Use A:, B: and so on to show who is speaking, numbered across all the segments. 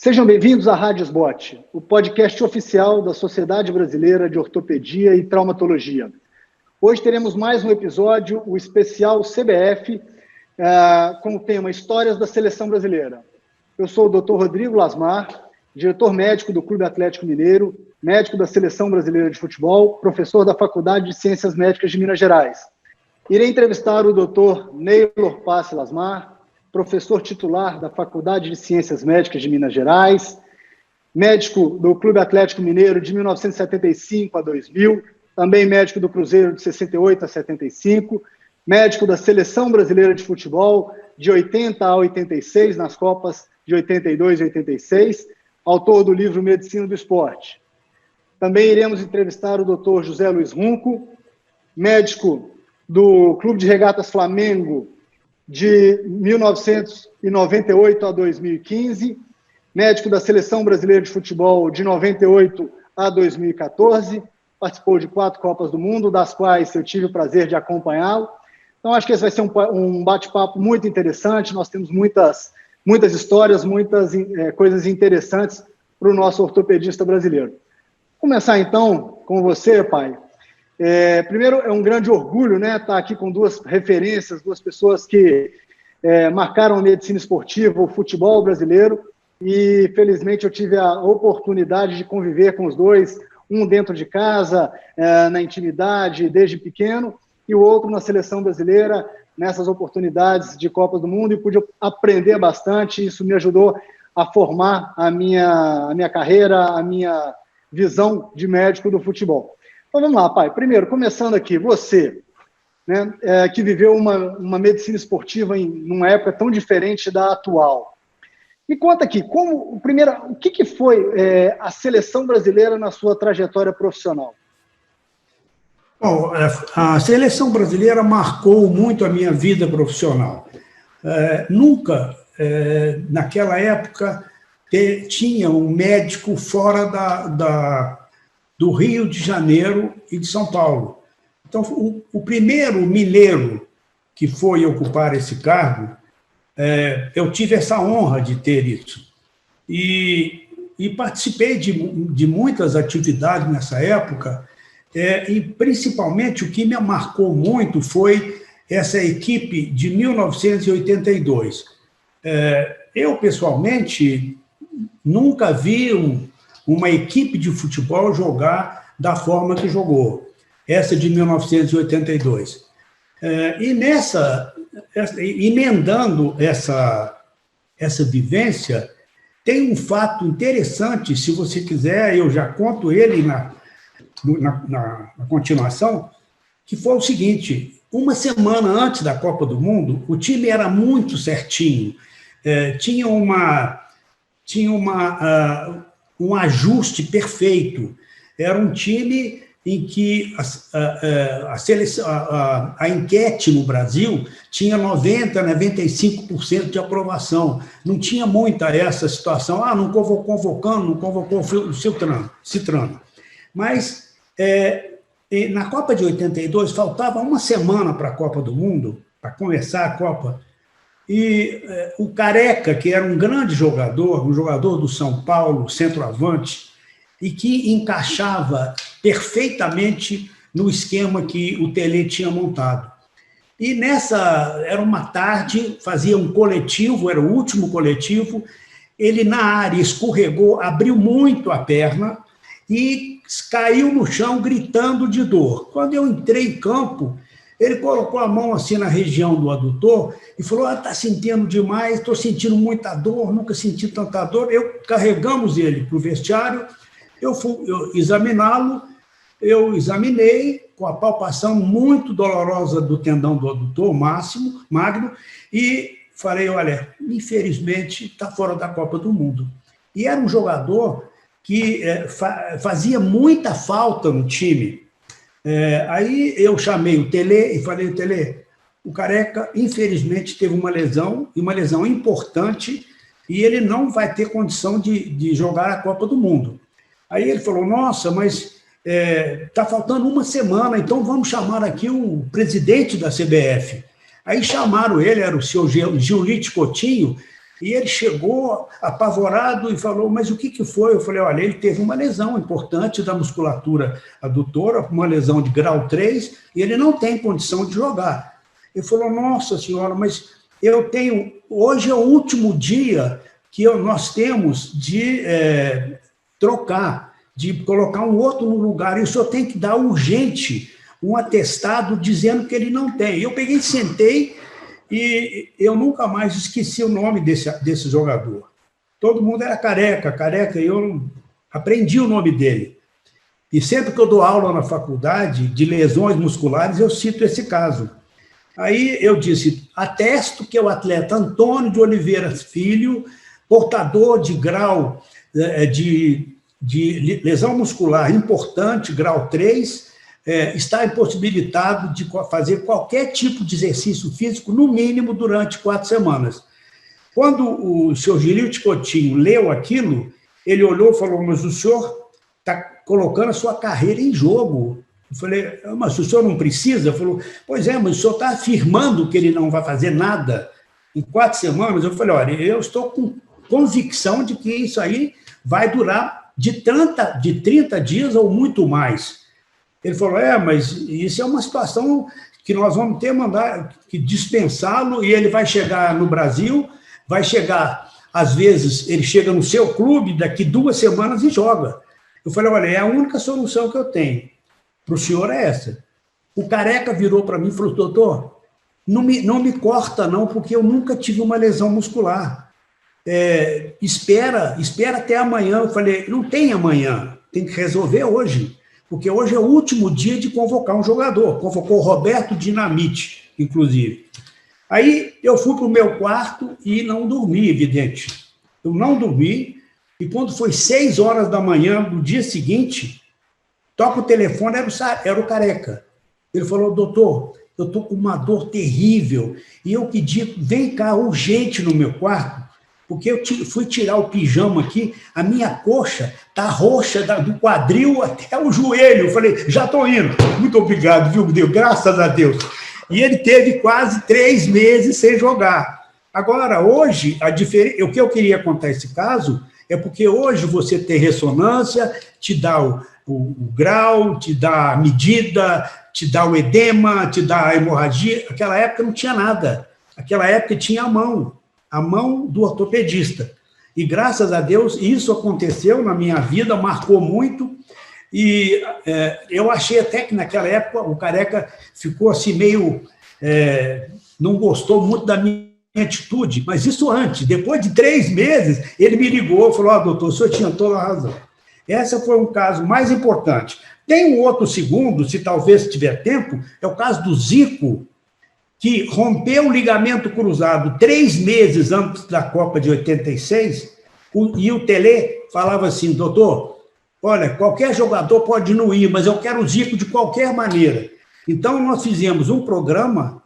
A: Sejam bem-vindos à Rádio SBOT, o podcast oficial da Sociedade Brasileira de Ortopedia e Traumatologia. Hoje teremos mais um episódio, o especial CBF, com o tema Histórias da Seleção Brasileira. Eu sou o Dr. Rodrigo Lasmar, diretor médico do Clube Atlético Mineiro, médico da Seleção Brasileira de Futebol, professor da Faculdade de Ciências Médicas de Minas Gerais. Irei entrevistar o Dr. Neylor Passi Lasmar, professor titular da Faculdade de Ciências Médicas de Minas Gerais, médico do Clube Atlético Mineiro de 1975 a 2000, também médico do Cruzeiro de 68 a 75, médico da Seleção Brasileira de Futebol de 80 a 86, nas Copas de 82 e 86, autor do livro Medicina do Esporte. Também iremos entrevistar o Dr. José Luiz Runco, médico do Clube de Regatas Flamengo de 1998 a 2015, médico da Seleção Brasileira de Futebol de 98 a 2014, participou de 4 Copas do Mundo, das quais eu tive o prazer de acompanhá-lo. Então, acho que esse vai ser um bate-papo muito interessante, nós temos muitas histórias, muitas coisas interessantes para o nosso ortopedista brasileiro. Vou começar, então, com você, pai. Primeiro, é um grande orgulho, né, estar aqui com 2 referências, 2 pessoas que marcaram a medicina esportiva, o futebol brasileiro, e felizmente eu tive a oportunidade de conviver com os 2, um dentro de casa, na intimidade, desde pequeno, e o outro na seleção brasileira, nessas oportunidades de Copas do Mundo, e pude aprender bastante. Isso me ajudou a formar a minha carreira, a minha visão de médico do futebol. Então, vamos lá, pai. Primeiro, começando aqui, você, né, que viveu uma medicina esportiva numa época tão diferente da atual. Me conta aqui, o que foi a seleção brasileira na sua trajetória profissional?
B: Bom, a seleção brasileira marcou muito a minha vida profissional. Nunca, naquela época, tinha um médico fora do Rio de Janeiro e de São Paulo. Então, o primeiro mineiro que foi ocupar esse cargo, eu tive essa honra de ter isso. E participei de muitas atividades nessa época, e principalmente o que me marcou muito foi essa equipe de 1982. Eu, pessoalmente, nunca vi uma equipe de futebol jogar da forma que jogou, essa de 1982. Emendando essa vivência, tem um fato interessante, se você quiser, eu já conto ele na continuação, que foi o seguinte: uma semana antes da Copa do Mundo, o time era muito certinho, tinha um ajuste perfeito. Era um time em que a enquete no Brasil tinha 90%, 95% de aprovação. Não tinha muita essa situação, não convocando, não convocou o Citrano. Mas, na Copa de 82, faltava uma semana para a Copa do Mundo, para começar a Copa, e o Careca, que era um grande jogador, um jogador do São Paulo, centroavante, e que encaixava perfeitamente no esquema que o Tele tinha montado. E era uma tarde, fazia um coletivo, era o último coletivo, ele na área escorregou, abriu muito a perna e caiu no chão gritando de dor. Quando eu entrei em campo, ele colocou a mão assim na região do adutor e falou: está sentindo demais, estou sentindo muita dor, nunca senti tanta dor. Carregamos ele para o vestiário, eu fui examiná-lo, eu examinei com a palpação muito dolorosa do tendão do adutor magno, e falei: olha, infelizmente está fora da Copa do Mundo. E era um jogador que fazia muita falta no time. Aí eu chamei o Tele e falei: Tele, o Careca infelizmente teve uma lesão, e uma lesão importante, e ele não vai ter condição de jogar a Copa do Mundo. Aí ele falou: nossa, mas está faltando uma semana, então vamos chamar aqui o presidente da CBF. Aí chamaram ele, era o senhor Giulite Coutinho, E ele chegou apavorado e falou, mas o que foi? Eu falei, olha, ele teve uma lesão importante da musculatura adutora, uma lesão de grau 3, e ele não tem condição de jogar. Ele falou, nossa senhora, mas eu tenho... Hoje é o último dia que nós temos de trocar, de colocar um outro no lugar, e o senhor tem que dar urgente um atestado dizendo que ele não tem. Eu peguei, sentei, e eu nunca mais esqueci o nome desse jogador. Todo mundo era Careca, e eu aprendi o nome dele. E sempre que eu dou aula na faculdade de lesões musculares, eu cito esse caso. Aí eu disse, atesto que é o atleta Antônio de Oliveira Filho, portador de grau de lesão muscular importante, grau 3, está impossibilitado de fazer qualquer tipo de exercício físico, no mínimo durante 4 semanas. Quando o senhor Girilde Coutinho leu aquilo, ele olhou e falou, mas o senhor está colocando a sua carreira em jogo. Eu falei, mas o senhor não precisa? Ele falou, pois é, mas o senhor está afirmando que ele não vai fazer nada em 4 semanas? Eu falei, olha, eu estou com convicção de que isso aí vai durar de 30 dias ou muito mais. Ele falou, mas isso é uma situação que nós vamos ter que dispensá-lo, e ele vai chegar no Brasil, vai chegar, às vezes, ele chega no seu clube, daqui 2 semanas e joga. Eu falei, olha, é a única solução que eu tenho para o senhor é essa. O Careca virou para mim e falou, doutor, não me corta não, porque eu nunca tive uma lesão muscular. Espera até amanhã. Eu falei, não tem amanhã, tem que resolver hoje. Porque hoje é o último dia de convocar um jogador. Convocou o Roberto Dinamite, inclusive. Aí eu fui para o meu quarto e não dormi, evidente. Eu não dormi, e quando foi 6 horas da manhã do dia seguinte, toca o telefone, era o Careca. Ele falou, doutor, eu estou com uma dor terrível, e eu pedi, vem cá, urgente no meu quarto, porque eu fui tirar o pijama aqui, a minha coxa está roxa do quadril até o joelho. Eu falei, já estou indo. Muito obrigado, viu, Deus? Graças a Deus. E ele teve quase 3 meses sem jogar. Agora, hoje, o que eu queria contar esse caso é porque hoje você tem ressonância, te dá o grau, te dá a medida, te dá o edema, te dá a hemorragia. Naquela época não tinha nada. Naquela época tinha a mão do ortopedista. E, graças a Deus, isso aconteceu na minha vida, marcou muito, e eu achei até que, naquela época, o Careca ficou assim meio... não gostou muito da minha atitude, mas isso antes. Depois de 3 meses, ele me ligou e falou, doutor, o senhor tinha toda a razão. Esse foi um caso mais importante. Tem um outro segundo, se talvez tiver tempo, é o caso do Zico, que rompeu o ligamento cruzado 3 meses antes da Copa de 86, e o Tele falava assim, doutor, olha, qualquer jogador pode não ir, mas eu quero o Zico de qualquer maneira. Então, nós fizemos um programa,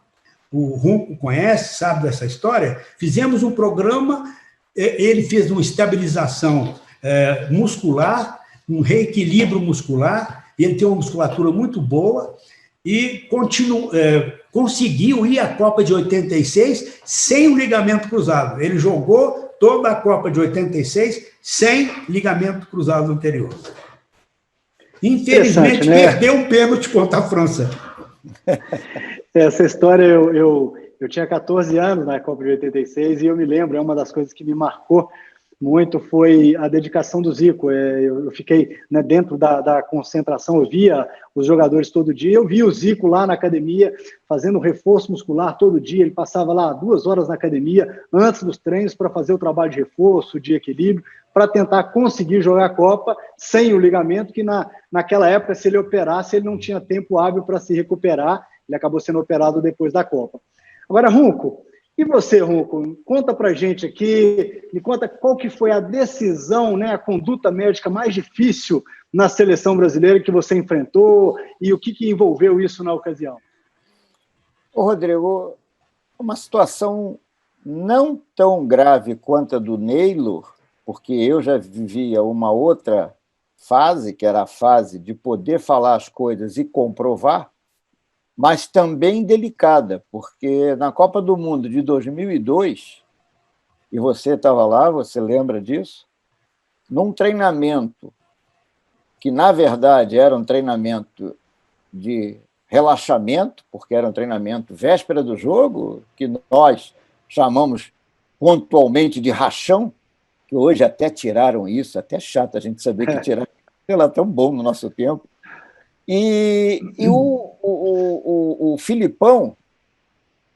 B: o Ronco conhece, sabe dessa história, fizemos um programa, ele fez uma estabilização muscular, um reequilíbrio muscular, ele tem uma musculatura muito boa, e conseguiu ir à Copa de 86 sem o ligamento cruzado. Ele jogou toda a Copa de 86 sem ligamento cruzado anterior. Infelizmente, né? Perdeu um pênalti contra a França.
A: Essa história, eu tinha 14 anos na Copa de 86 e eu me lembro, é uma das coisas que me marcou muito, foi a dedicação do Zico. Eu fiquei, né, dentro da concentração, eu via os jogadores todo dia, eu via o Zico lá na academia, fazendo reforço muscular todo dia, ele passava lá 2 horas na academia, antes dos treinos, para fazer o trabalho de reforço, de equilíbrio, para tentar conseguir jogar a Copa sem o ligamento, que naquela época, se ele operasse, ele não tinha tempo hábil para se recuperar, ele acabou sendo operado depois da Copa. Agora, Ronco, e você, Ronco, conta pra gente aqui, me conta qual que foi a decisão, né, a conduta médica mais difícil na seleção brasileira que você enfrentou e o que envolveu isso na ocasião.
C: Ô, Rodrigo, uma situação não tão grave quanto a do Neylor, porque eu já vivia uma outra fase, que era a fase de poder falar as coisas e comprovar, mas também delicada, porque na Copa do Mundo de 2002, e você estava lá, você lembra disso? Num treinamento que, na verdade, era um treinamento de relaxamento, porque era um treinamento véspera do jogo, que nós chamamos pontualmente de rachão, que hoje até tiraram isso, até chato a gente saber que tiraram, era tão bom no nosso tempo. E o Filipão,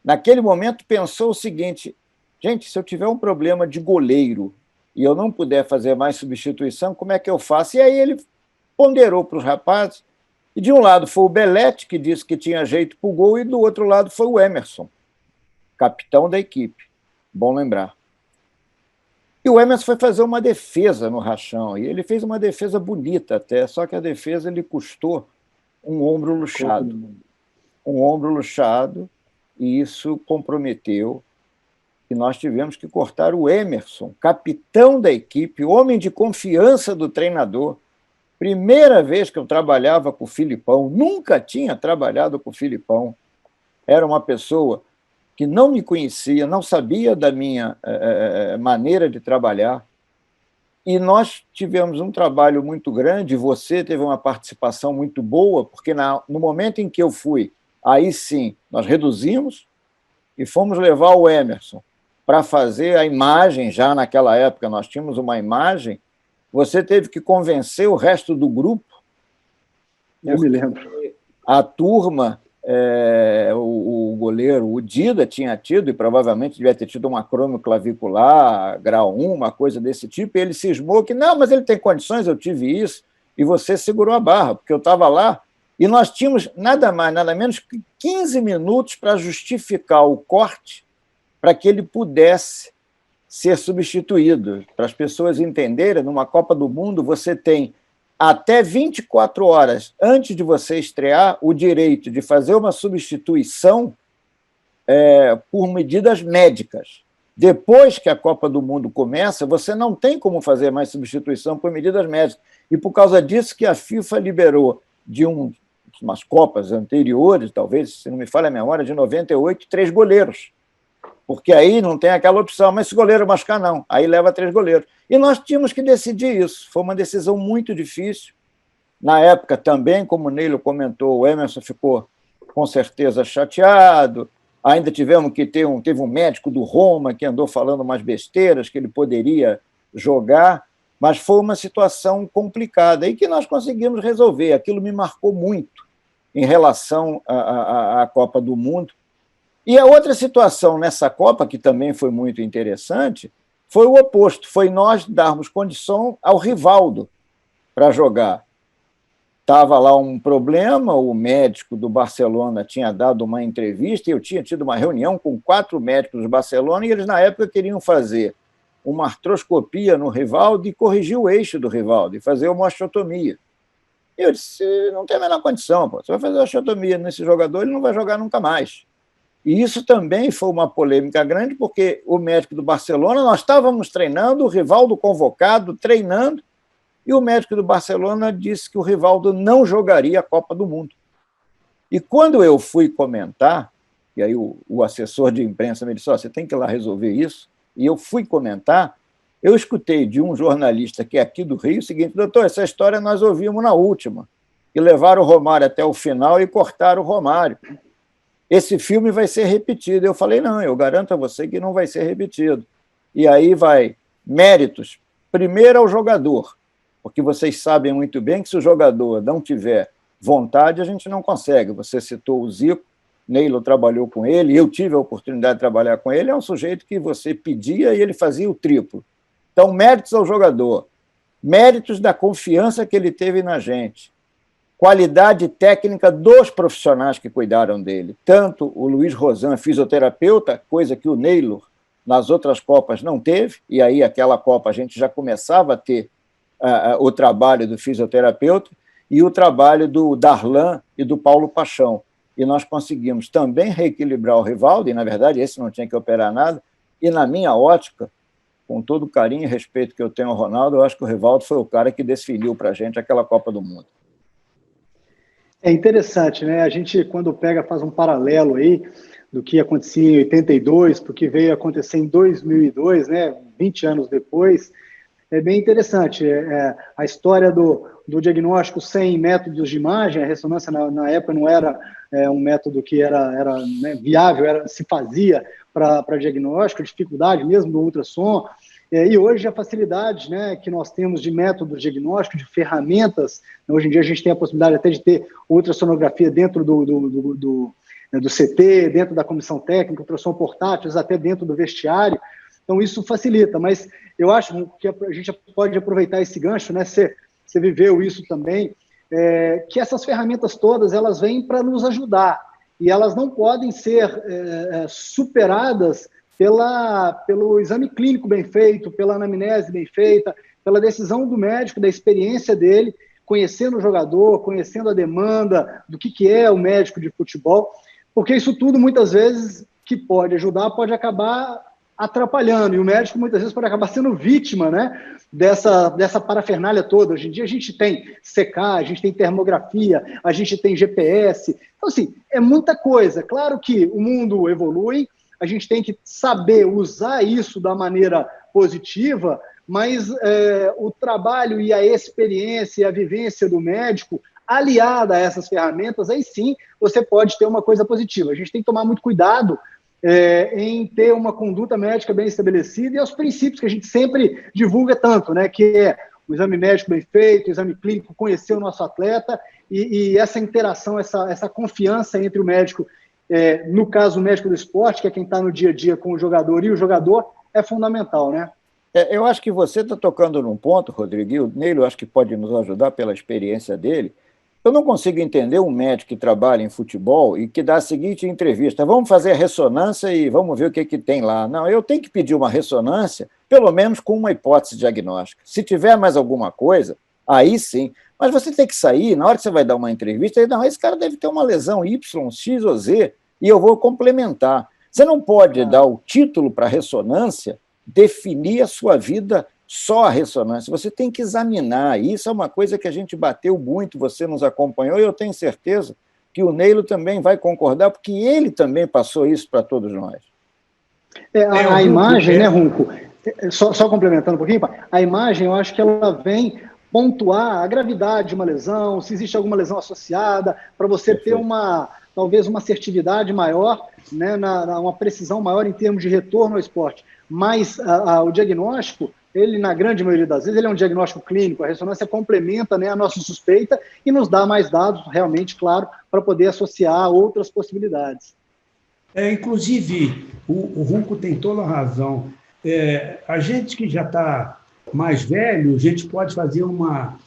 C: naquele momento, pensou o seguinte: gente, se eu tiver um problema de goleiro e eu não puder fazer mais substituição, como é que eu faço? E aí ele ponderou para os rapazes, e de um lado foi o Belletti, que disse que tinha jeito para o gol, e do outro lado foi o Emerson, capitão da equipe, bom lembrar. E o Emerson foi fazer uma defesa no rachão, e ele fez uma defesa bonita até, só que a defesa lhe custou um ombro luxado. Um ombro luxado, e isso comprometeu, e nós tivemos que cortar o Emerson, capitão da equipe, homem de confiança do treinador. Primeira vez que eu trabalhava com o Filipão, nunca tinha trabalhado com o Filipão. Era uma pessoa que não me conhecia, não sabia da minha maneira de trabalhar. E nós tivemos um trabalho muito grande, você teve uma participação muito boa, porque no momento em que eu fui, aí sim, nós reduzimos e fomos levar o Emerson para fazer a imagem, já naquela época nós tínhamos uma imagem, você teve que convencer o resto do grupo.
A: Eu me lembro.
C: A turma, o goleiro, o Dida, tinha tido, e provavelmente devia ter tido uma cromio-clavicular, grau 1, uma coisa desse tipo, e ele cismou que, não, mas ele tem condições, eu tive isso, e você segurou a barra, porque eu estava lá, e nós tínhamos nada mais, nada menos que 15 minutos para justificar o corte para que ele pudesse ser substituído. Para as pessoas entenderem, numa Copa do Mundo, você tem até 24 horas antes de você estrear o direito de fazer uma substituição por medidas médicas. Depois que a Copa do Mundo começa, você não tem como fazer mais substituição por medidas médicas. E por causa disso que a FIFA liberou de umas Copas anteriores, talvez, se não me falha a memória, de 98, 3 goleiros. Porque aí não tem aquela opção, mas se goleiro machucar, não. Aí leva 3 goleiros. E nós tínhamos que decidir isso. Foi uma decisão muito difícil. Na época também, como o Neilo comentou, o Emerson ficou com certeza chateado. Ainda tivemos que teve um médico do Roma que andou falando umas besteiras que ele poderia jogar, mas foi uma situação complicada e que nós conseguimos resolver. Aquilo me marcou muito em relação à Copa do Mundo. E a outra situação nessa Copa, que também foi muito interessante, foi o oposto, foi nós darmos condição ao Rivaldo para jogar. Estava lá um problema, o médico do Barcelona tinha dado uma entrevista e eu tinha tido uma reunião com 4 médicos do Barcelona e eles, na época, queriam fazer uma artroscopia no Rivaldo e corrigir o eixo do Rivaldo e fazer uma osteotomia. E eu disse, não tem a menor condição, pô. Você vai fazer osteotomia nesse jogador, ele não vai jogar nunca mais. E isso também foi uma polêmica grande, porque o médico do Barcelona, nós estávamos treinando, o Rivaldo convocado, treinando, e o médico do Barcelona disse que o Rivaldo não jogaria a Copa do Mundo. E quando eu fui comentar, e aí o assessor de imprensa me disse, você tem que ir lá resolver isso, e eu fui comentar, eu escutei de um jornalista que é aqui do Rio o seguinte, doutor, essa história nós ouvimos na última, que levaram o Romário até o final e cortaram o Romário. Esse filme vai ser repetido. Eu falei, não, eu garanto a você que não vai ser repetido. E aí vai méritos, primeiro ao jogador, porque vocês sabem muito bem que se o jogador não tiver vontade, a gente não consegue. Você citou o Zico, Neilo trabalhou com ele, eu tive a oportunidade de trabalhar com ele, é um sujeito que você pedia e ele fazia o triplo. Então, méritos ao jogador, méritos da confiança que ele teve na gente, qualidade técnica dos profissionais que cuidaram dele. Tanto o Luiz Rosan, fisioterapeuta, coisa que o Neilo, nas outras Copas, não teve, e aí aquela Copa a gente já começava a ter o trabalho do fisioterapeuta e o trabalho do Darlan e do Paulo Paixão. E nós conseguimos também reequilibrar o Rivaldo, e, na verdade, esse não tinha que operar nada, e, na minha ótica, com todo o carinho e respeito que eu tenho ao Ronaldo, eu acho que o Rivaldo foi o cara que definiu para a gente aquela Copa do Mundo.
A: É interessante, né? A gente, quando faz um paralelo aí, do que acontecia em 82 para o que veio acontecer em 2002, né, 20 anos depois, é bem interessante. A história do diagnóstico sem métodos de imagem, a ressonância na época não era um método que era né, viável, se fazia para diagnóstico, dificuldade mesmo do ultrassom, e hoje a facilidade, né, que nós temos de métodos de diagnóstico, de ferramentas, hoje em dia a gente tem a possibilidade até de ter ultrassonografia dentro do CT, dentro da comissão técnica, ultrassom portáteis, até dentro do vestiário. Então, isso facilita, mas eu acho que a gente pode aproveitar esse gancho, né? Você viveu isso também, que essas ferramentas todas, elas vêm para nos ajudar, e elas não podem ser superadas pelo exame clínico bem feito, pela anamnese bem feita, pela decisão do médico, da experiência dele, conhecendo o jogador, conhecendo a demanda do que é o médico de futebol, porque isso tudo, muitas vezes, que pode ajudar, pode acabar atrapalhando, e o médico, muitas vezes, pode acabar sendo vítima, né, dessa parafernália toda. Hoje em dia, a gente tem CK, a gente tem termografia, a gente tem GPS. Então, assim, é muita coisa. Claro que o mundo evolui, a gente tem que saber usar isso da maneira positiva, mas o trabalho e a experiência e a vivência do médico, aliada a essas ferramentas, aí sim você pode ter uma coisa positiva. A gente tem que tomar muito cuidado em ter uma conduta médica bem estabelecida e os princípios que a gente sempre divulga tanto, né, que é o exame médico bem feito, o exame clínico, conhecer o nosso atleta e essa interação, essa confiança entre o médico, no caso o médico do esporte, que é quem está no dia a dia com o jogador, e o jogador é fundamental, né?
C: Eu acho que você está tocando num ponto, Rodrigo, e o Neilo acho que pode nos ajudar pela experiência dele. Eu não consigo entender um médico que trabalha em futebol e que dá a seguinte entrevista: vamos fazer a ressonância e vamos ver o que tem lá. Não, eu tenho que pedir uma ressonância, pelo menos com uma hipótese diagnóstica. Se tiver mais alguma coisa, aí sim. Mas você tem que sair, na hora que você vai dar uma entrevista, não, esse cara deve ter uma lesão Y, X ou Z, e eu vou complementar. Você não pode dar o título para a ressonância, definir a sua vida só a ressonância. Você tem que examinar. Isso é uma coisa que a gente bateu muito, você nos acompanhou, e eu tenho certeza que o Neilo também vai concordar, porque ele também passou isso para todos nós.
A: A imagem, né, Runco? Só complementando um pouquinho, a imagem, eu acho que ela vem pontuar a gravidade de uma lesão, se existe alguma lesão associada, para você ter talvez uma assertividade maior, né, uma precisão maior em termos de retorno ao esporte. Mas o diagnóstico, ele, na grande maioria das vezes, ele é um diagnóstico clínico. A ressonância complementa, né, a nossa suspeita e nos dá mais dados, realmente, claro, para poder associar outras possibilidades.
B: Inclusive, o Runco tem toda a razão. A gente que já está mais velho, a gente pode fazer uma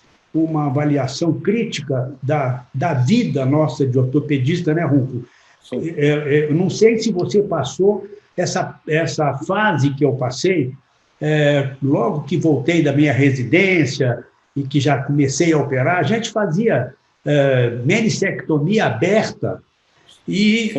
B: avaliação crítica da vida nossa de ortopedista, né, Runco? Eu não sei se você passou essa fase que eu passei, logo que voltei da minha residência e que já comecei a operar, a gente fazia menissectomia aberta e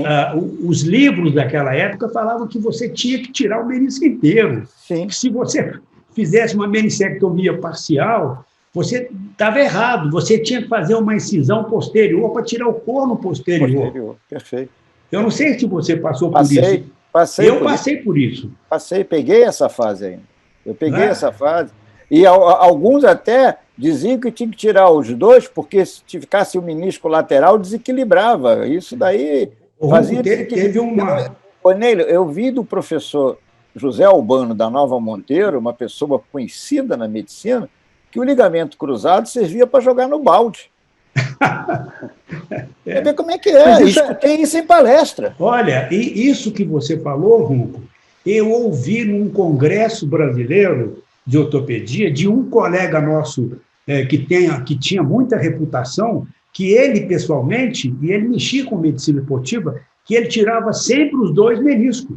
B: os livros daquela época falavam que você tinha que tirar o menisco inteiro. Sim. Se você fizesse uma menissectomia parcial, você estava errado, você tinha que fazer uma incisão posterior para tirar o corno posterior.
C: Perfeito.
B: Eu não sei se você passou por isso. Eu passei por isso.
C: Peguei essa fase ainda. Eu peguei essa fase. E alguns até diziam que tinha que tirar os dois, porque se ficasse o menisco lateral, desequilibrava. Isso daí fazia...
B: Teve uma...
C: Neilo, eu vi do professor José Albano, da Nova Monteiro, uma pessoa conhecida na medicina, que o ligamento cruzado servia para jogar no balde. Quer ver como é que é? Escutei isso em palestra.
B: Olha, e isso que você falou, Runco, eu ouvi num congresso brasileiro de ortopedia de um colega nosso que tinha muita reputação, que ele, pessoalmente, e ele mexia com medicina esportiva, que ele tirava sempre os dois meniscos.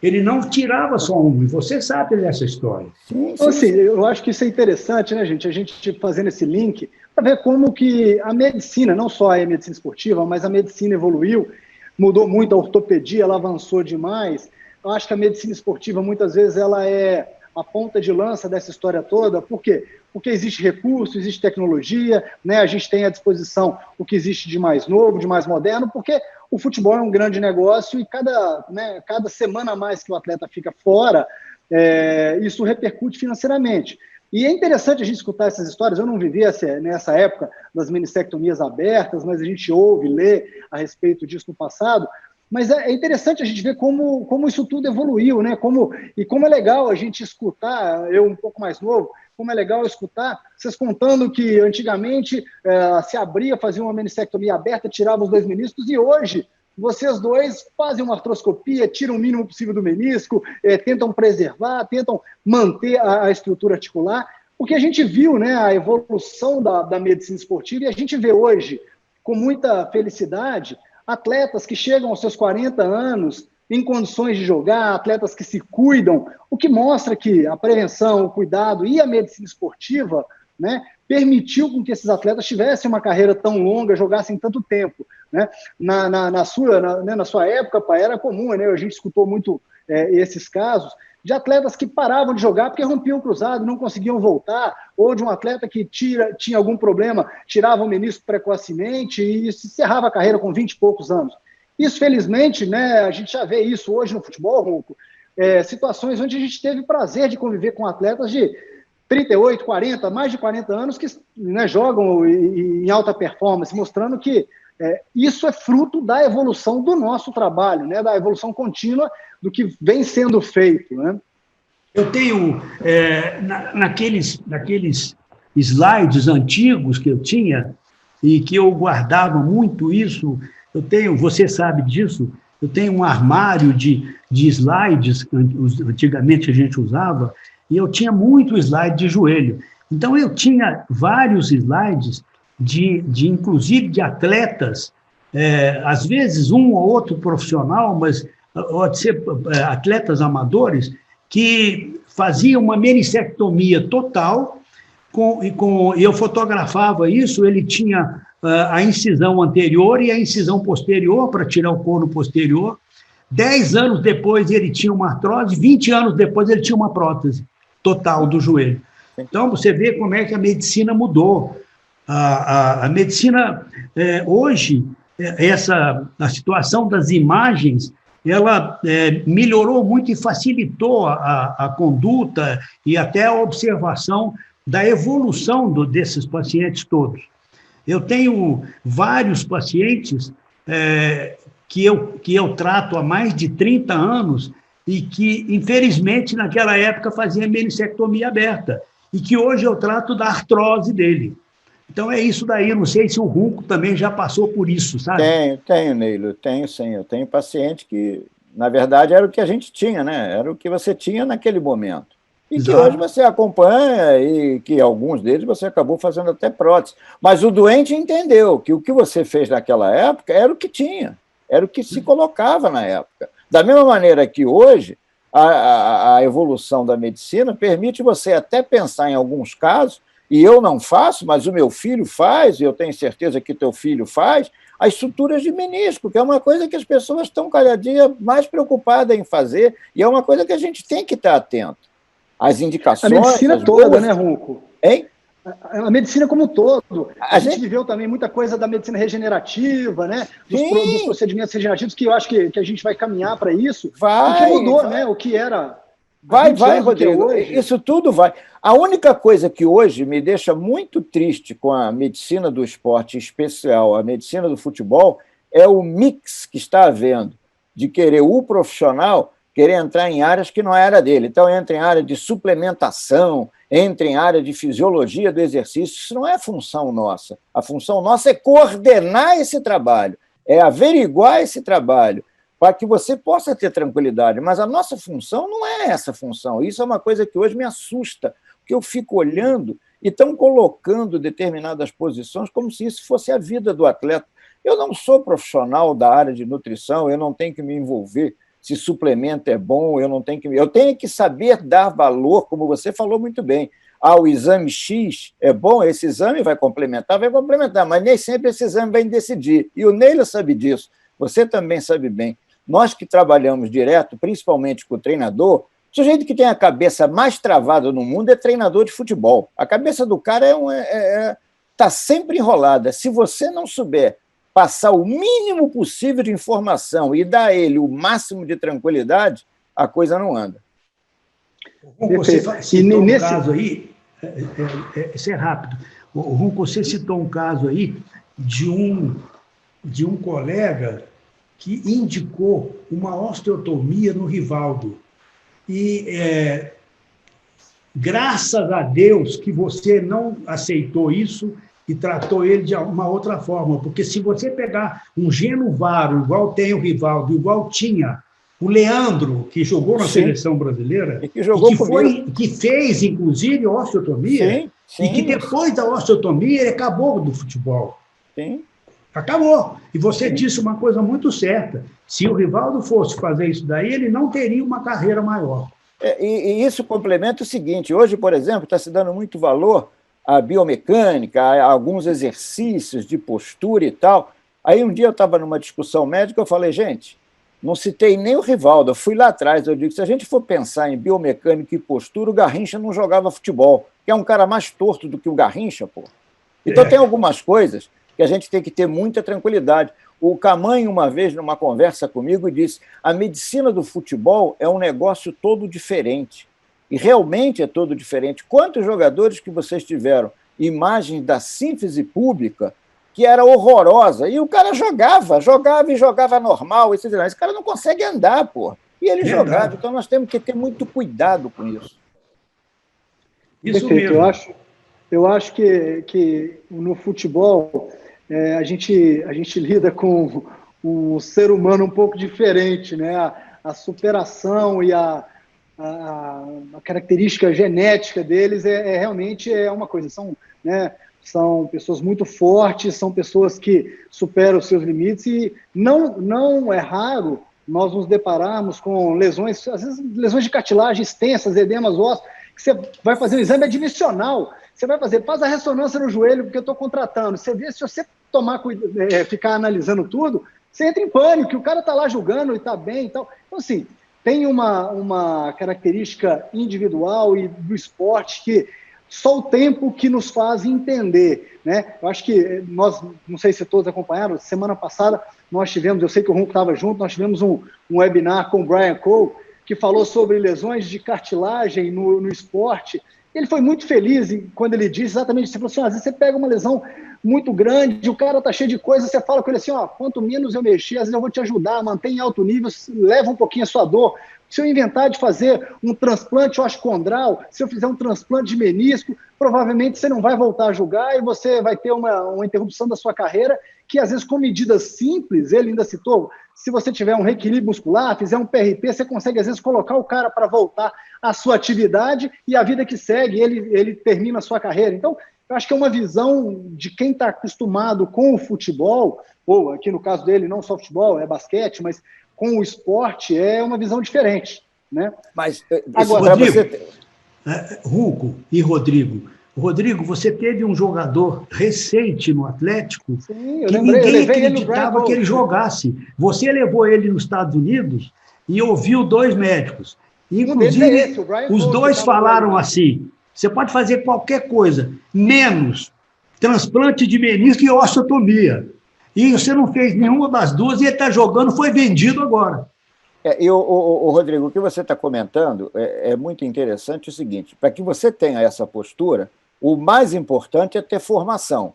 B: Ele não tirava só um, e você sabe dessa história.
A: Então, assim, eu acho que isso é interessante, né, gente? A gente fazendo esse link, para ver como que a medicina, não só a medicina esportiva, mas a medicina evoluiu, mudou muito a ortopedia, ela avançou demais. Eu acho que a medicina esportiva, muitas vezes, ela é a ponta de lança dessa história toda. Por quê? Porque existe recurso, existe tecnologia, né? A gente tem à disposição o que existe de mais novo, de mais moderno, porque o futebol é um grande negócio e cada semana a mais que o atleta fica fora, isso repercute financeiramente. E é interessante a gente escutar essas histórias. Eu não vivi nessa época das menissectomias abertas, mas a gente ouve, lê a respeito disso no passado. Mas é interessante a gente ver como isso tudo evoluiu, né? Como é legal a gente escutar, eu um pouco mais novo, como é legal escutar vocês contando que antigamente se abria, fazia uma menissectomia aberta, tirava os 2 meniscos, e hoje vocês dois fazem uma artroscopia, tiram o mínimo possível do menisco, tentam preservar, tentam manter a estrutura articular, porque a gente viu, né, a evolução da medicina esportiva, e a gente vê hoje, com muita felicidade, atletas que chegam aos seus 40 anos em condições de jogar, atletas que se cuidam, o que mostra que a prevenção, o cuidado e a medicina esportiva, né, permitiu com que esses atletas tivessem uma carreira tão longa, jogassem tanto tempo, né? Na sua época, pai, era comum, né? A gente escutou muito esses casos de atletas que paravam de jogar porque rompiam o cruzado, não conseguiam voltar, ou de um atleta que tinha algum problema, tirava o menisco precocemente e se encerrava a carreira com 20 e poucos anos. Isso, felizmente, né, a gente já vê isso hoje no futebol, Ronco, situações onde a gente teve prazer de conviver com atletas de 38, 40, mais de 40 anos que, né, jogam em alta performance, mostrando que isso é fruto da evolução do nosso trabalho, né, da evolução contínua do que vem sendo feito, né?
B: Eu tenho, naqueles slides antigos que eu tinha, e que eu guardava muito isso, você sabe disso, eu tenho um armário de slides, antigamente a gente usava, e eu tinha muito slide de joelho. Então, eu tinha vários slides, inclusive de atletas, às vezes um ou outro profissional, mas pode ser atletas amadores, que faziam uma menissectomia total, e eu fotografava isso, ele tinha a incisão anterior e a incisão posterior, para tirar o couro posterior. 10 anos depois ele tinha uma artrose, 20 anos depois ele tinha uma prótese total do joelho. Então, você vê como é que a medicina mudou. A medicina, hoje, a situação das imagens, ela melhorou muito e facilitou a conduta e até a observação da evolução desses pacientes todos. Eu tenho vários pacientes que eu trato há mais de 30 anos e que, infelizmente, naquela época fazia menissectomia aberta e que hoje eu trato da artrose dele. Então, é isso daí. Não sei se o Ronco também já passou por isso, sabe?
C: Tenho, Neilo, tenho sim. Eu tenho paciente que, na verdade, era o que a gente tinha, né? Era o que você tinha naquele momento. E Exato. Que hoje você acompanha e que alguns deles você acabou fazendo até prótese. Mas o doente entendeu que o que você fez naquela época era o que tinha, era o que se colocava na época. Da mesma maneira que hoje, a evolução da medicina permite você até pensar em alguns casos, e eu não faço, mas o meu filho faz, e eu tenho certeza que teu filho faz, as suturas de menisco, que é uma coisa que as pessoas estão cada dia mais preocupadas em fazer, e é uma coisa que a gente tem que estar atento. As indicações...
A: A medicina toda, né, Ronco?
C: Hein?
A: A medicina como um todo. A gente viveu também muita coisa da medicina regenerativa, né? Dos procedimentos regenerativos, que eu acho que a gente vai caminhar para isso. O que mudou, né? O que era...
C: Vai, Rodrigo. Isso tudo vai. A única coisa que hoje me deixa muito triste com a medicina do esporte, em especial a medicina do futebol, é o mix que está havendo de querer o profissional querer entrar em áreas que não era dele. Então, entra em área de suplementação, entra em área de fisiologia do exercício. Isso não é função nossa. A função nossa é coordenar esse trabalho, é averiguar esse trabalho, para que você possa ter tranquilidade. Mas a nossa função não é essa função. Isso é uma coisa que hoje me assusta, porque eu fico olhando e estão colocando determinadas posições como se isso fosse a vida do atleta. Eu não sou profissional da área de nutrição, eu não tenho que me envolver se suplemento é bom, eu tenho que saber dar valor, como você falou muito bem. O exame X é bom, esse exame vai complementar, mas nem sempre esse exame vai decidir. E o Neila sabe disso, você também sabe bem. Nós que trabalhamos direto, principalmente com o treinador, O sujeito que tem a cabeça mais travada no mundo é treinador de futebol. A cabeça do cara está sempre enrolada. Se você não souber passar o mínimo possível de informação e dar a ele o máximo de tranquilidade, a coisa não anda.
B: Você citou um caso aí, isso é rápido. Ronco, você citou um caso aí de um colega que indicou uma osteotomia no Rivaldo. E graças a Deus que você não aceitou isso e tratou ele de uma outra forma, porque se você pegar um Genuvaro, igual tem o Rivaldo, igual tinha o Leandro, que jogou na seleção brasileira, que fez, inclusive, osteotomia,
C: sim.
B: E que depois da osteotomia ele acabou do futebol.
C: Sim.
B: Acabou. E você disse uma coisa muito certa. Se o Rivaldo fosse fazer isso daí, ele não teria uma carreira maior.
C: E isso complementa o seguinte: hoje, por exemplo, está se dando muito valor à biomecânica, a alguns exercícios de postura e tal. Aí um dia eu estava numa discussão médica, eu falei, gente, não citei nem o Rivaldo, eu fui lá atrás, eu digo, se a gente for pensar em biomecânica e postura, o Garrincha não jogava futebol, que é um cara mais torto do que o Garrincha, pô. Então tem algumas coisas que a gente tem que ter muita tranquilidade. O Camanho, uma vez, numa conversa comigo, disse: a medicina do futebol é um negócio todo diferente. E realmente é todo diferente. Quantos jogadores que vocês tiveram imagens da síntese pública que era horrorosa, e o cara jogava normal. Esse cara não consegue andar, pô. E ele jogava. Então nós temos que ter muito cuidado com isso.
B: Isso
A: Perfeito.
B: mesmo.
A: Eu acho que no futebol a gente lida com um ser humano um pouco diferente, né? A superação e a característica genética deles realmente uma coisa. São pessoas muito fortes, são pessoas que superam os seus limites e não é raro nós nos depararmos com lesões, às vezes lesões de cartilagem extensas, edemas ósseos, que você vai fazer um exame admissional, você vai faz a ressonância no joelho, porque eu estou contratando. Você vê, se você ficar analisando tudo, você entra em pânico, que o cara está lá julgando e está bem e tal. Então, assim, tem uma característica individual e do esporte que só o tempo que nos faz entender, né? Eu acho que nós, não sei se todos acompanharam, semana passada nós tivemos, eu sei que o Ronco estava junto, nós tivemos um webinar com o Brian Cole, que falou sobre lesões de cartilagem no esporte. Ele foi muito feliz quando ele disse exatamente isso. Ele falou assim, às vezes você pega uma lesão muito grande, o cara está cheio de coisa, você fala com ele assim, quanto menos eu mexer, às vezes eu vou te ajudar, mantém em alto nível, leva um pouquinho a sua dor. Se eu inventar de fazer um transplante osteocondral, se eu fizer um transplante de menisco, provavelmente você não vai voltar a jogar e você vai ter uma interrupção da sua carreira, que às vezes com medidas simples, ele ainda citou, se você tiver um reequilíbrio muscular, fizer um PRP, você consegue às vezes colocar o cara para voltar à sua atividade e a vida que segue, ele termina a sua carreira. Então, eu acho que é uma visão de quem está acostumado com o futebol, ou aqui no caso dele, não só futebol, é basquete, mas com o esporte é uma visão diferente, né?
C: Mas
B: agora, Ronco e Rodrigo, você teve um jogador recente no Atlético.
A: Sim,
B: que ninguém acreditava que ele jogasse. Você levou ele nos Estados Unidos e ouviu 2 médicos. Inclusive, os 2 falaram assim, você pode fazer qualquer coisa, menos transplante de menisco e osteotomia. E você não fez nenhuma das duas e ele está jogando, foi vendido agora.
C: Rodrigo, o que você está comentando é muito interessante o seguinte, para que você tenha essa postura, o mais importante é ter formação.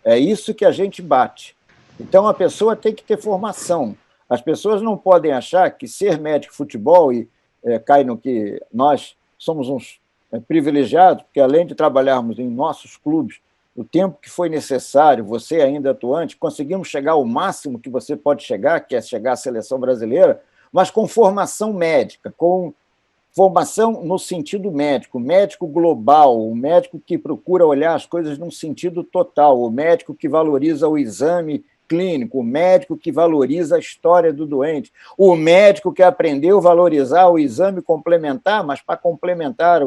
C: É isso que a gente bate. Então, a pessoa tem que ter formação. As pessoas não podem achar que ser médico de futebol, e cai no que nós somos uns privilegiados, porque além de trabalharmos em nossos clubes, o tempo que foi necessário, você ainda atuante, conseguimos chegar ao máximo que você pode chegar, que é chegar à seleção brasileira, mas com formação médica, com formação no sentido médico, médico global, o médico que procura olhar as coisas num sentido total, o médico que valoriza o exame clínico, o médico que valoriza a história do doente, o médico que aprendeu a valorizar o exame complementar, mas para complementar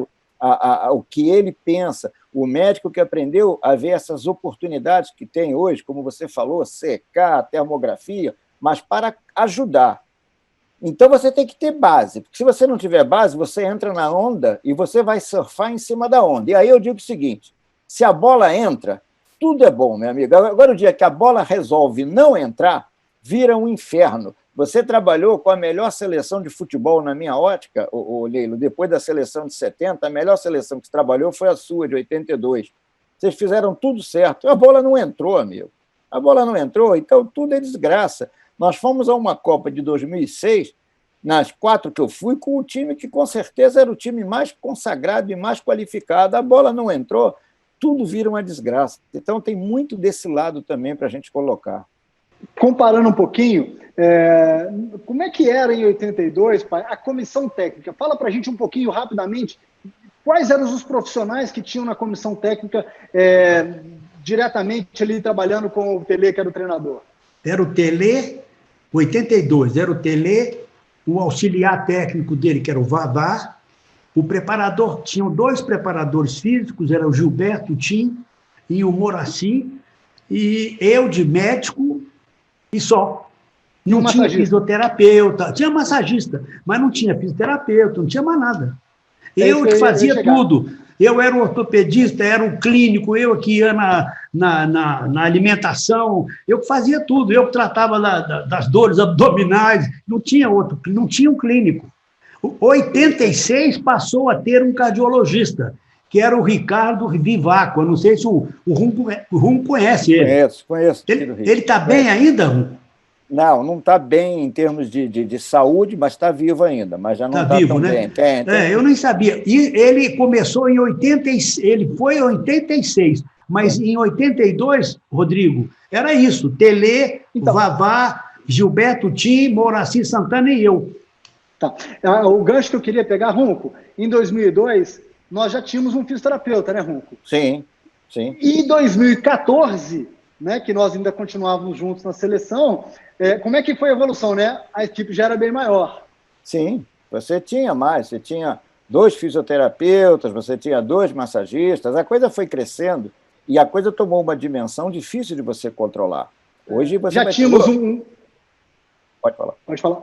C: o que ele pensa, o médico que aprendeu a ver essas oportunidades que tem hoje, como você falou, CK, termografia, mas para ajudar. Então, você tem que ter base, porque se você não tiver base, você entra na onda e você vai surfar em cima da onda. E aí eu digo o seguinte, se a bola entra, tudo é bom, meu amigo. Agora, o dia que a bola resolve não entrar, vira um inferno. Você trabalhou com a melhor seleção de futebol, na minha ótica, Leilo, depois da seleção de 70, a melhor seleção que você trabalhou foi a sua, de 82. Vocês fizeram tudo certo. A bola não entrou, amigo. A bola não entrou, então tudo é desgraça. Nós fomos a uma Copa de 2006, nas 4 que eu fui, com o time que, com certeza, era o time mais consagrado e mais qualificado. A bola não entrou, tudo vira uma desgraça. Então, tem muito desse lado também para a gente colocar.
A: Comparando um pouquinho, como é que era em 82, pai, a comissão técnica? Fala para a gente um pouquinho, rapidamente, quais eram os profissionais que tinham na comissão técnica diretamente ali trabalhando com o Tele, que era o treinador?
B: Era o Tele, 82, era o Tele, o auxiliar técnico dele, que era o Vavá, o preparador, tinham 2 preparadores físicos, era o Gilberto Tim e o Moraci, e eu de médico e só. Não tinha fisioterapeuta, tinha massagista, mas não tinha fisioterapeuta, não tinha mais nada. Eu que fazia tudo. Eu era um ortopedista, era um clínico, eu que ia na alimentação, eu que fazia tudo, eu que tratava das dores abdominais, não tinha um clínico. 86 passou a ter um cardiologista, que era o Ricardo Vivaco. Eu não sei se o Rum conhece ele.
C: Conheço.
B: Ele está bem ainda, Rum?
C: Não está bem em termos de saúde, mas está vivo ainda, mas já não está tão bem.
B: Eu nem sabia. E ele começou em 86, ele foi em 86, mas em 82, Rodrigo, era isso, Tele, Vavá, Gilberto Tim, Moraci Santana e eu.
A: Tá. O gancho que eu queria pegar, Runco, em 2002, nós já tínhamos um fisioterapeuta, né, Runco?
C: Sim.
A: E em 2014, né, que nós ainda continuávamos juntos na seleção, como é que foi a evolução, né? A equipe já era bem maior.
C: Sim, você tinha mais, você tinha 2 fisioterapeutas, você tinha 2 massagistas, a coisa foi crescendo e a coisa tomou uma dimensão difícil de você controlar. Hoje você
A: já tínhamos
C: Pode falar.
A: Pode falar.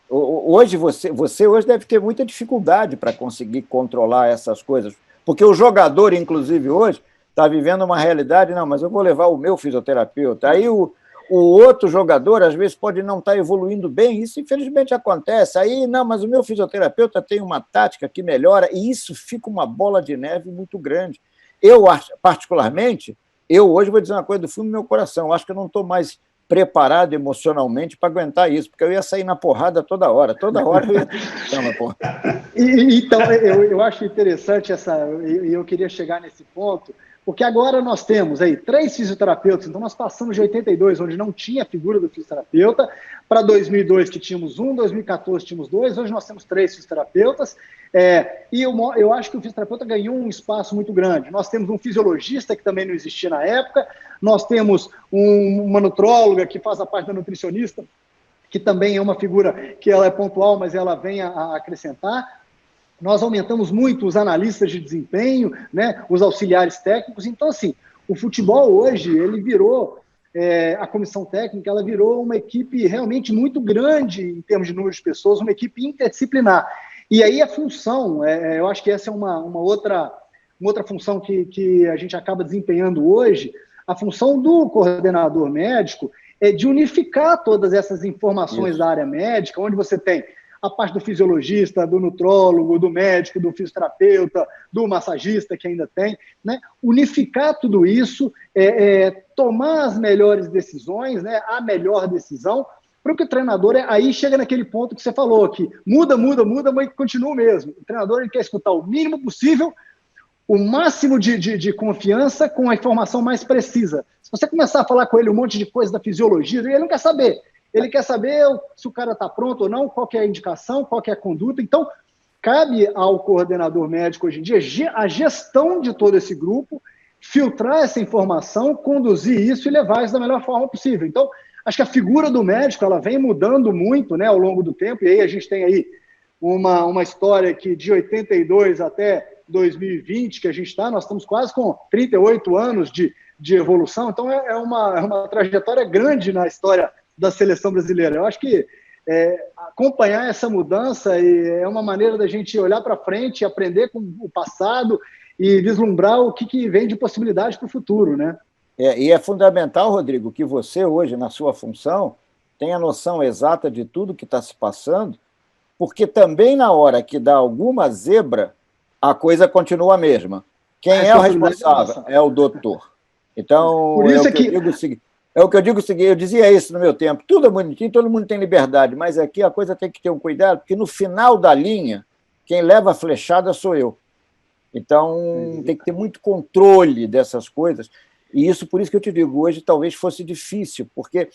C: Hoje você hoje deve ter muita dificuldade para conseguir controlar essas coisas, porque o jogador, inclusive hoje, está vivendo uma realidade, não, mas eu vou levar o meu fisioterapeuta. Aí o outro jogador, às vezes, pode não estar evoluindo bem, isso infelizmente acontece. Aí, não, mas o meu fisioterapeuta tem uma tática que melhora, e isso fica uma bola de neve muito grande. Eu, particularmente, hoje vou dizer uma coisa do fundo do meu coração, eu acho que eu não estou mais preparado emocionalmente para aguentar isso, porque eu ia sair na porrada toda hora eu ia na porrada.
A: Então, eu acho interessante e eu queria chegar nesse ponto, porque agora nós temos aí 3 fisioterapeutas, então nós passamos de 82, onde não tinha a figura do fisioterapeuta, para 2002, que tínhamos 1, 2014 tínhamos 2, hoje nós temos 3 fisioterapeutas, e eu acho que o fisioterapeuta ganhou um espaço muito grande. Nós temos um fisiologista, que também não existia na época, nós temos uma nutróloga, que faz a parte da nutricionista, que também é uma figura que ela é pontual, mas ela vem a acrescentar. Nós aumentamos muito os analistas de desempenho, né, os auxiliares técnicos. Então, assim, o futebol hoje, ele virou, a comissão técnica, ela virou uma equipe realmente muito grande em termos de número de pessoas, uma equipe interdisciplinar. E aí a função, eu acho que essa é uma outra função que a gente acaba desempenhando hoje, a função do coordenador médico é de unificar todas essas informações da área médica, onde você tem a parte do fisiologista, do nutrólogo, do médico, do fisioterapeuta, do massagista, que ainda tem, né? Unificar tudo isso, tomar as melhores decisões, né? A melhor decisão, para que o treinador, aí chega naquele ponto que você falou, que muda, mas continua o mesmo. O treinador ele quer escutar o mínimo possível, o máximo de confiança com a informação mais precisa. Se você começar a falar com ele um monte de coisa da fisiologia, ele não quer saber. Ele quer saber se o cara está pronto ou não, qual que é a indicação, qual que é a conduta. Então, cabe ao coordenador médico hoje em dia a gestão de todo esse grupo, filtrar essa informação, conduzir isso e levar isso da melhor forma possível. Então, acho que a figura do médico ela vem mudando muito, né, ao longo do tempo, e aí a gente tem aí uma história que de 82 até 2020 que a gente está, nós estamos quase com 38 anos de evolução, então é uma trajetória grande na história da seleção brasileira. Eu acho que acompanhar essa mudança é uma maneira da gente olhar para frente, aprender com o passado e vislumbrar o que vem de possibilidade para o futuro, né?
C: E é fundamental, Rodrigo, que você hoje, na sua função, tenha noção exata de tudo que está se passando, porque também na hora que dá alguma zebra, a coisa continua a mesma. Quem é o responsável? É o doutor. Então,
A: por isso
C: é o que eu digo o seguinte, eu dizia isso no meu tempo, tudo é bonitinho, todo mundo tem liberdade, mas aqui a coisa tem que ter um cuidado, porque no final da linha, quem leva a flechada sou eu. Então, tem que ter muito controle dessas coisas, e isso, por isso que eu te digo, hoje talvez fosse difícil, porque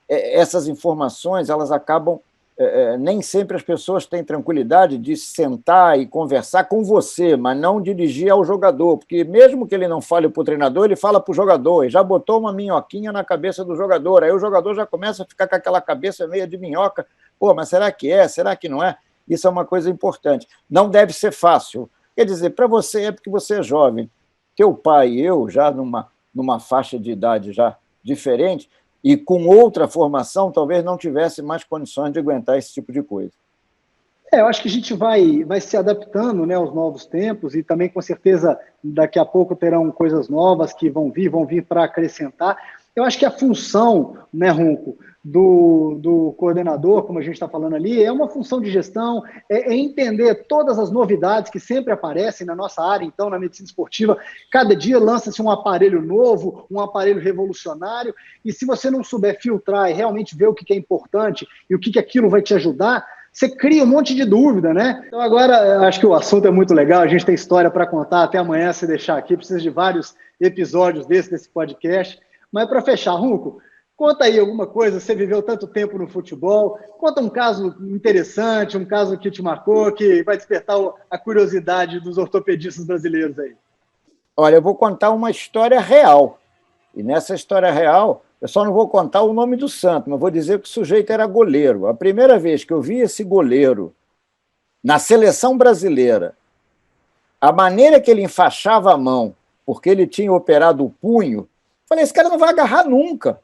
C: essas informações, elas acabam, nem sempre as pessoas têm tranquilidade de sentar e conversar com você, mas não dirigir ao jogador, porque mesmo que ele não fale para o treinador, ele fala para o jogador, e já botou uma minhoquinha na cabeça do jogador, aí o jogador já começa a ficar com aquela cabeça meio de minhoca, pô, mas será que é? Será que não é? Isso é uma coisa importante. Não deve ser fácil. Quer dizer, para você é porque você é jovem. Teu pai e eu, já numa faixa de idade já diferente, e com outra formação, talvez não tivesse mais condições de aguentar esse tipo de coisa.
A: Eu acho que a gente vai se adaptando, né, aos novos tempos, e também, com certeza, daqui a pouco terão coisas novas que vão vir para acrescentar. Eu acho que a função, né, Ronco, do coordenador, como a gente está falando ali, é uma função de gestão, é entender todas as novidades que sempre aparecem na nossa área, então, na medicina esportiva. Cada dia lança-se um aparelho novo, um aparelho revolucionário, e se você não souber filtrar e realmente ver o que é importante e o que aquilo vai te ajudar, você cria um monte de dúvida, né? Então, agora, acho que o assunto é muito legal, a gente tem história para contar até amanhã, se deixar aqui, precisa de vários episódios desse podcast. Mas, para fechar, Ronco, conta aí alguma coisa, você viveu tanto tempo no futebol, conta um caso interessante, um caso que te marcou, que vai despertar a curiosidade dos ortopedistas brasileiros aí.
C: Olha, eu vou contar uma história real, e nessa história real, eu só não vou contar o nome do santo, mas vou dizer que o sujeito era goleiro. A primeira vez que eu vi esse goleiro na seleção brasileira, a maneira que ele enfaixava a mão, porque ele tinha operado o punho, falei, esse cara não vai agarrar nunca.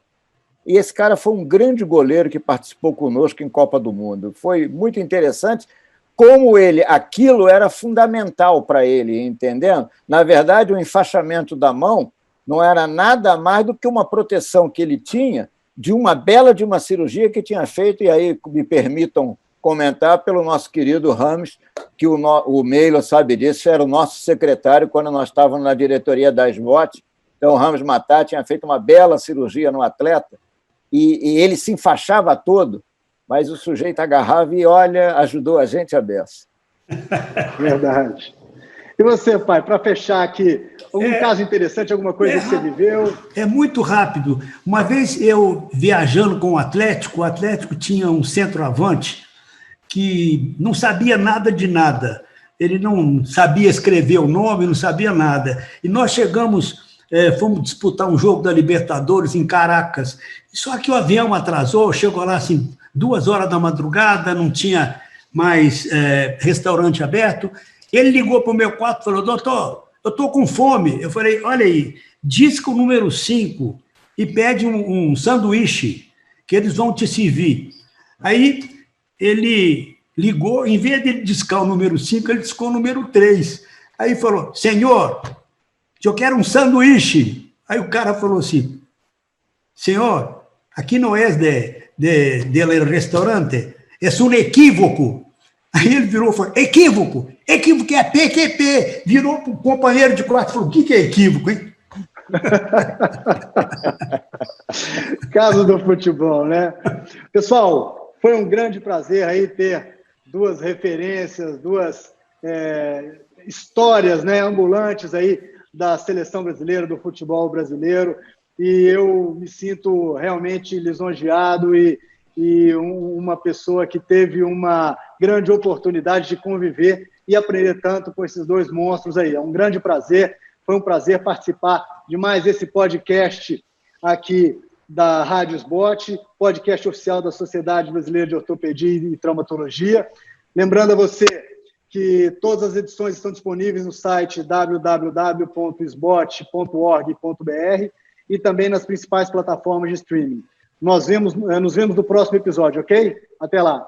C: E esse cara foi um grande goleiro que participou conosco em Copa do Mundo. Foi muito interessante como aquilo era fundamental para ele, entendendo? Na verdade, o enfaixamento da mão não era nada mais do que uma proteção que ele tinha de uma cirurgia que tinha feito, e aí me permitam comentar, pelo nosso querido Rames, que o Meilo sabe disso, era o nosso secretário quando nós estávamos na diretoria da SBOT. Então, o Ramos Matar tinha feito uma bela cirurgia no atleta e ele se enfaixava todo, mas o sujeito agarrava e, olha, ajudou a gente a beça.
A: Verdade. E você, pai, para fechar aqui, algum caso interessante, alguma coisa que você viveu?
B: É muito rápido. Uma vez eu viajando com o Atlético tinha um centroavante que não sabia nada de nada. Ele não sabia escrever o nome, não sabia nada. E nós fomos disputar um jogo da Libertadores em Caracas. Só que o avião atrasou, chegou lá assim, 2 horas da madrugada, não tinha mais restaurante aberto. Ele ligou para o meu quarto e falou, doutor, eu estou com fome. Eu falei, olha aí, disca o número 5 e pede um sanduíche, que eles vão te servir. Aí ele ligou, em vez de ele discar o número 5, ele discou o número 3. Aí falou, senhor, eu quero um sanduíche. Aí o cara falou assim, senhor, aqui não é del restaurante, é um equívoco. Aí ele virou e falou, equívoco é PQP. Virou para o companheiro de quarto e falou, o que é equívoco, hein?
A: Caso do futebol, né? Pessoal, foi um grande prazer aí ter 2 referências, 2 histórias, né, ambulantes aí da seleção brasileira, do futebol brasileiro, e eu me sinto realmente lisonjeado e uma pessoa que teve uma grande oportunidade de conviver e aprender tanto com esses 2 monstros aí. É um grande prazer, foi um prazer participar de mais esse podcast aqui da Rádio SBOT, podcast oficial da Sociedade Brasileira de Ortopedia e Traumatologia. Lembrando a você que todas as edições estão disponíveis no site www.sbot.org.br e também nas principais plataformas de streaming. nos vemos no próximo episódio, ok? Até lá.